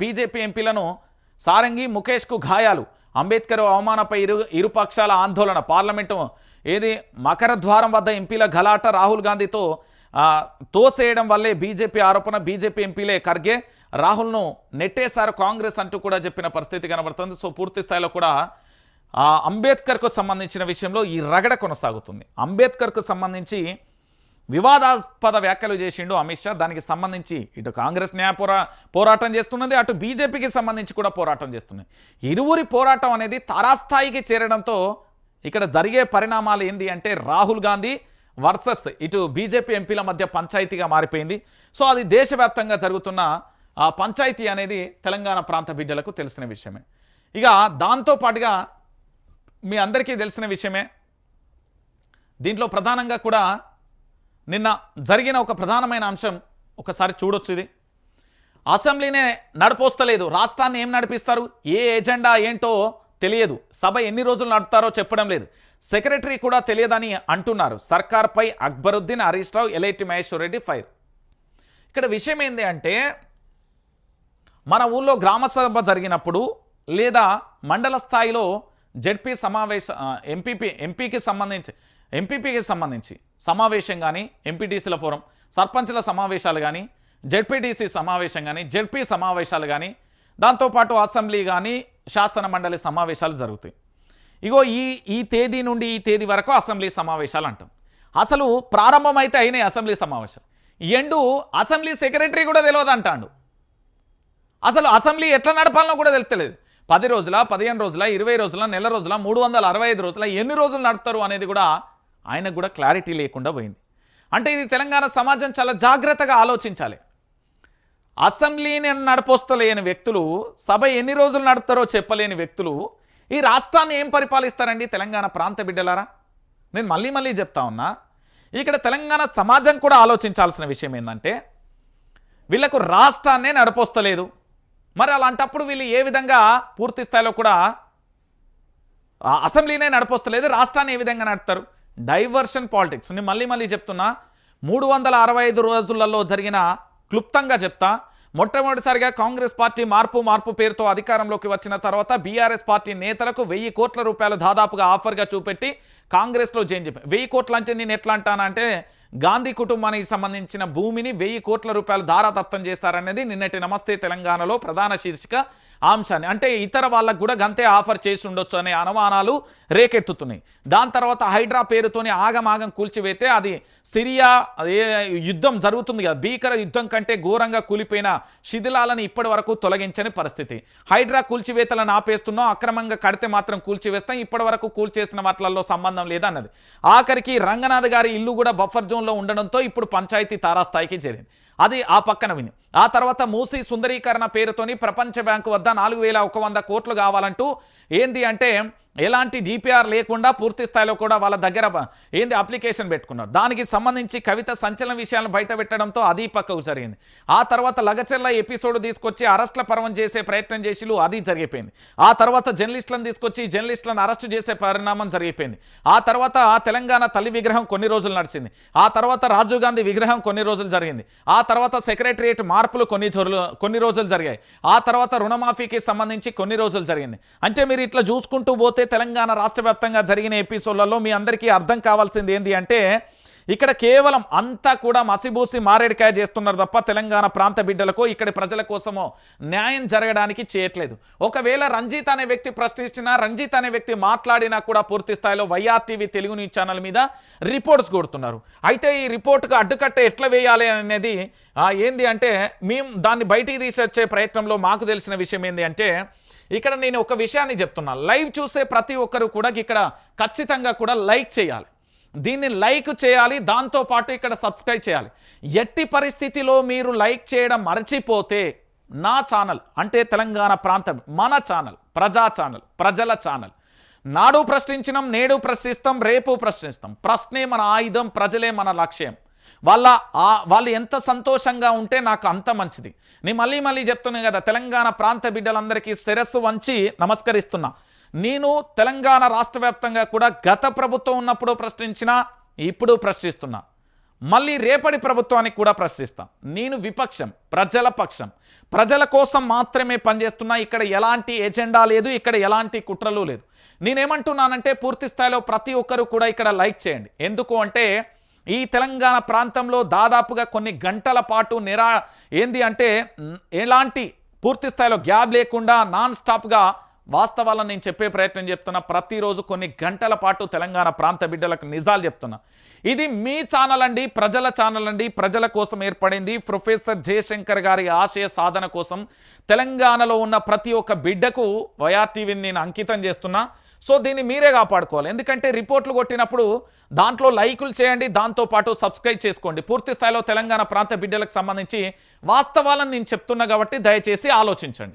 BJP ఎంపీలను సారంగి ముఖేష్కు గాయాలు. అంబేద్కర్ అవమానపై ఇరు పక్షాల ఆందోళన. పార్లమెంటు ఏది మకర ద్వారం వద్ద ఎంపీల గలాట. రాహుల్ గాంధీతో తోసేయడం వల్లే బీజేపీ ఆరోపణ. బీజేపీ ఎంపీలే ఖర్గే రాహుల్ను నెట్టేశారు కాంగ్రెస్ అంటూ కూడా చెప్పిన పరిస్థితి కనబడుతుంది. సో పూర్తి స్థాయిలో కూడా అంబేద్కర్కు సంబంధించిన విషయంలో ఈ రగడ కొనసాగుతుంది. అంబేద్కర్కు సంబంధించి వివాదాస్పద వ్యాఖ్యలు చేసిండు అమిత్ షా. దానికి సంబంధించి ఇటు కాంగ్రెస్ న్యాయ పోరాటం చేస్తున్నది, అటు బీజేపీకి సంబంధించి కూడా పోరాటం చేస్తున్నది. ఇరువురి పోరాటం అనేది తారాస్థాయికి చేరడంతో ఇక్కడ జరిగే పరిణామాలు ఏంటి అంటే రాహుల్ గాంధీ వర్సెస్ ఇటు బీజేపీ ఎంపీల మధ్య పంచాయతీగా మారిపోయింది. సో అది దేశవ్యాప్తంగా జరుగుతున్న పంచాయతీ అనేది తెలంగాణ ప్రాంత బిడ్డలకు తెలిసిన విషయమే. ఇక దాంతోపాటుగా మీ అందరికీ తెలిసిన విషయమే, దీంట్లో ప్రధానంగా కూడా నిన్న జరిగిన ఒక ప్రధానమైన అంశం ఒకసారి చూడొచ్చు. ఇది అసెంబ్లీనే నడిపోస్తలేదు, రాష్ట్రాన్ని ఏం నడిపిస్తారు, ఏ ఎజెండా ఏంటో తెలియదు, సభ ఎన్ని రోజులు నడుపుతారో చెప్పడం లేదు, సెక్రటరీ కూడా తెలియదని అంటున్నారు. సర్కార్పై అక్బరుద్దీన్, హరీష్ రావు, ఎల్ఐటి మహేశ్వర్ రెడ్డి ఫైర్. ఇక్కడ విషయం ఏంటి అంటే మన ఊళ్ళో గ్రామ సభ జరిగినప్పుడు లేదా మండల స్థాయిలో జెడ్పీ సమావేశ ఎంపీకి సంబంధించి సమావేశం కానీ, ఎంపీటీసీల ఫోరం, సర్పంచ్ల సమావేశాలు కానీ, జెడ్పీటీసీ సమావేశం కానీ, జెడ్పీ సమావేశాలు కానీ, దాంతోపాటు అసెంబ్లీ కానీ, శాసన మండలి సమావేశాలు జరుగుతాయి. ఇగో ఈ తేదీ నుండి ఈ తేదీ వరకు అసెంబ్లీ సమావేశాలు అంటాం. అసలు ప్రారంభమైతే అయినాయి అసెంబ్లీ సమావేశాలు, ఎండు అసెంబ్లీ సెక్రటరీ కూడా తెలియదు అంటాడు. అసలు అసెంబ్లీ ఎట్లా నడపాలనో కూడా తెలుస్తలేదు. 10 రోజుల, 15 రోజుల, 20 రోజుల, నెల రోజుల, 365 రోజుల, ఎన్ని రోజులు నడుపుతారు అనేది కూడా ఆయనకు కూడా క్లారిటీ లేకుండా పోయింది. అంటే ఇది తెలంగాణ సమాజం చాలా జాగ్రత్తగా ఆలోచించాలి. అసెంబ్లీని నడిపోస్తలేని వ్యక్తులు, సభ ఎన్ని రోజులు నడుపుతారో చెప్పలేని వ్యక్తులు ఈ రాష్ట్రాన్ని ఏం పరిపాలిస్తారండి తెలంగాణ ప్రాంత బిడ్డలారా? నేను మళ్ళీ చెప్తా ఉన్నా, ఇక్కడ తెలంగాణ సమాజం కూడా ఆలోచించాల్సిన విషయం ఏంటంటే వీళ్ళకు రాష్ట్రాన్నే నడిపోస్తలేదు. మరి అలాంటప్పుడు వీళ్ళు ఏ విధంగా పూర్తి స్థాయిలో కూడా అసెంబ్లీనే నడిపోస్తలేదు, రాష్ట్రాన్ని ఏ విధంగా నడుపుతారు? Diversion politics. నేను మళ్ళీ చెప్తున్నా, 365 రోజులలో జరిగిన క్లుప్తంగా చెప్తా. మొట్టమొదటిసారిగా కాంగ్రెస్ పార్టీ మార్పు పేరుతో అధికారంలోకి వచ్చిన తర్వాత బీఆర్ఎస్ పార్టీ నేతలకు 1000 కోట్ల రూపాయలు దాదాపుగా ఆఫర్గా చూపెట్టి కాంగ్రెస్లో చేంజ్ చెప్పారు. 1000 కోట్లు అంటే నేను ఎట్లా అంటానంటే గాంధీ కుటుంబానికి సంబంధించిన భూమిని 1000 కోట్ల రూపాయలు దారాదత్తం చేస్తారనేది నిన్నటి నమస్తే తెలంగాణలో ప్రధాన శీర్షిక అంశాన్ని. అంటే ఇతర వాళ్ళకు కూడా గంతే ఆఫర్ చేసి ఉండొచ్చు అనే అనుమానాలు రేకెత్తుతున్నాయి. దాని తర్వాత హైడ్రా పేరుతోని ఆగమాగం కూల్చివేతే అది సిరియా యుద్ధం జరుగుతుంది కదా, భీకర యుద్ధం కంటే ఘోరంగా కూలిపోయిన శిథిలాలను ఇప్పటి వరకు తొలగించని పరిస్థితి. హైడ్రా కూల్చివేతలను ఆపేస్తున్నాం, అక్రమంగా కడితే మాత్రం కూల్చివేస్తాం, ఇప్పటి వరకు కూల్చేసిన వాటిల్లో సంబంధం లేదన్నది. ఆఖరికి రంగనాథ్ గారి ఇల్లు కూడా బఫర్ జోన్లో ఉండడంతో ఇప్పుడు పంచాయతీ తారాస్థాయికి చేరింది. అది ఆ పక్కన విని ఆ తర్వాత మూసీ సుందరీకరణ పేరుతోని ప్రపంచ బ్యాంకు వద్ద 4100 కోట్లు కావాలంటూ ఏంది అంటే ఎలాంటి డిపిఆర్ లేకుండా పూర్తి స్థాయిలో కూడా వాళ్ళ దగ్గర ఏంది అప్లికేషన్ పెట్టుకున్నారు. దానికి సంబంధించి కవిత సంచలన విషయాలను బయట పెట్టడంతో అది పక్కకు జరిగింది. ఆ తర్వాత లగచెల్ల ఎపిసోడ్ తీసుకొచ్చి అరెస్ట్ల పర్వం చేసే ప్రయత్నం చేసిలు, అది జరిగిపోయింది. ఆ తర్వాత జర్నలిస్టులను తీసుకొచ్చి జర్నలిస్టులను అరెస్ట్ చేసే పరిణామం జరిగిపోయింది. ఆ తర్వాత తెలంగాణ తల్లి విగ్రహం కొన్ని రోజులు నడిచింది. ఆ తర్వాత రాజీవ్ గాంధీ విగ్రహం కొన్ని రోజులు జరిగింది. ఆ తర్వాత సెక్రటరియట్ మార్పులు కొన్ని రోజులు జరిగాయి. ఆ తర్వాత రుణమాఫీకి సంబంధించి కొన్ని రోజులు జరిగింది. అంటే మీరు ఇట్లా చూసుకుంటూ పోతే తెలంగాణ రాష్ట్ర వ్యాప్తంగా జరిగిన ఎపిసోడ్లలో మీ అందరికీ అర్థం కావాల్సింది ఏంటి అంటే ఇక్కడ కేవలం అంతా కూడా మసిబూసి మారేడికాయ చేస్తున్నారు తప్ప తెలంగాణ ప్రాంత బిడ్డలకు ఇక్కడి ప్రజల కోసమో న్యాయం జరగడానికి చేయట్లేదు. ఒకవేళ రంజిత్ అనే వ్యక్తి ప్రశ్నించినా, రంజిత్ అనే వ్యక్తి మాట్లాడినా కూడా పూర్తి స్థాయిలో వైఆర్టీవీ తెలుగు న్యూస్ ఛానల్ మీద రిపోర్ట్స్ కొడుతున్నారు. అయితే ఈ రిపోర్ట్కు అడ్డుకట్ట ఎట్లా వేయాలి అనేది ఏంది అంటే మేము దాన్ని బయటికి తీసుకొచ్చే ప్రయత్నంలో మాకు తెలిసిన విషయం ఏంది అంటే ఇక్కడ నేను ఒక విషయాన్ని చెప్తున్నా, లైవ్ చూసే ప్రతి ఒక్కరు కూడా ఇక్కడ ఖచ్చితంగా కూడా లైక్ చేయాలి, దీన్ని లైక్ చేయాలి, దాంతోపాటు ఇక్కడ సబ్స్క్రైబ్ చేయాలి. ఎట్టి పరిస్థితిలో మీరు లైక్ చేయడం మర్చిపోతే నా ఛానల్ అంటే తెలంగాణ ప్రాంతం మన ఛానల్, ప్రజా ఛానల్, ప్రజల ఛానల్, నాడు ప్రశ్నించినాం, నేడు ప్రశ్నిస్తాం, రేపు ప్రశ్నిస్తాం, ప్రశ్నే మన ఆయుధం, ప్రజలే మన లక్ష్యం. వాళ్ళు ఎంత సంతోషంగా ఉంటే నాకు అంత మంచిది. నేను మళ్ళీ చెప్తున్నాను కదా, తెలంగాణ ప్రాంత బిడ్డలందరికీ శిరస్సు వంచి నమస్కరిస్తున్నా. నేను తెలంగాణ రాష్ట్ర వ్యాప్తంగా కూడా గత ప్రభుత్వం ఉన్నప్పుడు ప్రశ్నించినా, ఇప్పుడు ప్రశ్నిస్తున్నా. మళ్ళీ రేపటి ప్రభుత్వానికి కూడా ప్రశ్నిస్తాం. నేను విపక్షం, ప్రజల పక్షం, ప్రజల కోసం మాత్రమే పనిచేస్తున్నా. ఇక్కడ ఎలాంటి ఎజెండా లేదు, ఇక్కడ ఎలాంటి కుట్రలు లేదు. నేనేమంటున్నానంటే పూర్తి స్థాయిలో ప్రతి ఒక్కరు కూడా ఇక్కడ లైక్ చేయండి. ఎందుకు అంటే ఈ తెలంగాణ ప్రాంతంలో దాదాపుగా కొన్ని గంటల పాటు ఏంది అంటే ఎలాంటి పూర్తి స్థాయిలో గ్యాప్ లేకుండా నాన్ స్టాప్గా వాస్తవాలను నేను చెప్పే ప్రయత్నం చెప్తున్నా. ప్రతిరోజు కొన్ని గంటల పాటు తెలంగాణ ప్రాంత బిడ్డలకు నిజాలు చెప్తున్నా. ఇది మీ ఛానల్ అండి, ప్రజల ఛానల్ అండి, ప్రజల కోసం ఏర్పడింది. ప్రొఫెసర్ జయశంకర్ గారి ఆశయ సాధన కోసం తెలంగాణలో ఉన్న ప్రతి ఒక్క బిడ్డకు వైఆర్టీవీని నేను అంకితం చేస్తున్నా. సో దీన్ని మీరే కాపాడుకోవాలి. ఎందుకంటే రిపోర్ట్లు కొట్టినప్పుడు దాంట్లో లైకులు చేయండి, దాంతోపాటు సబ్స్క్రైబ్ చేసుకోండి. పూర్తి స్థాయిలో తెలంగాణ ప్రాంత బిడ్డలకు సంబంధించి వాస్తవాలను నేను చెప్తున్నా కాబట్టి దయచేసి ఆలోచించండి.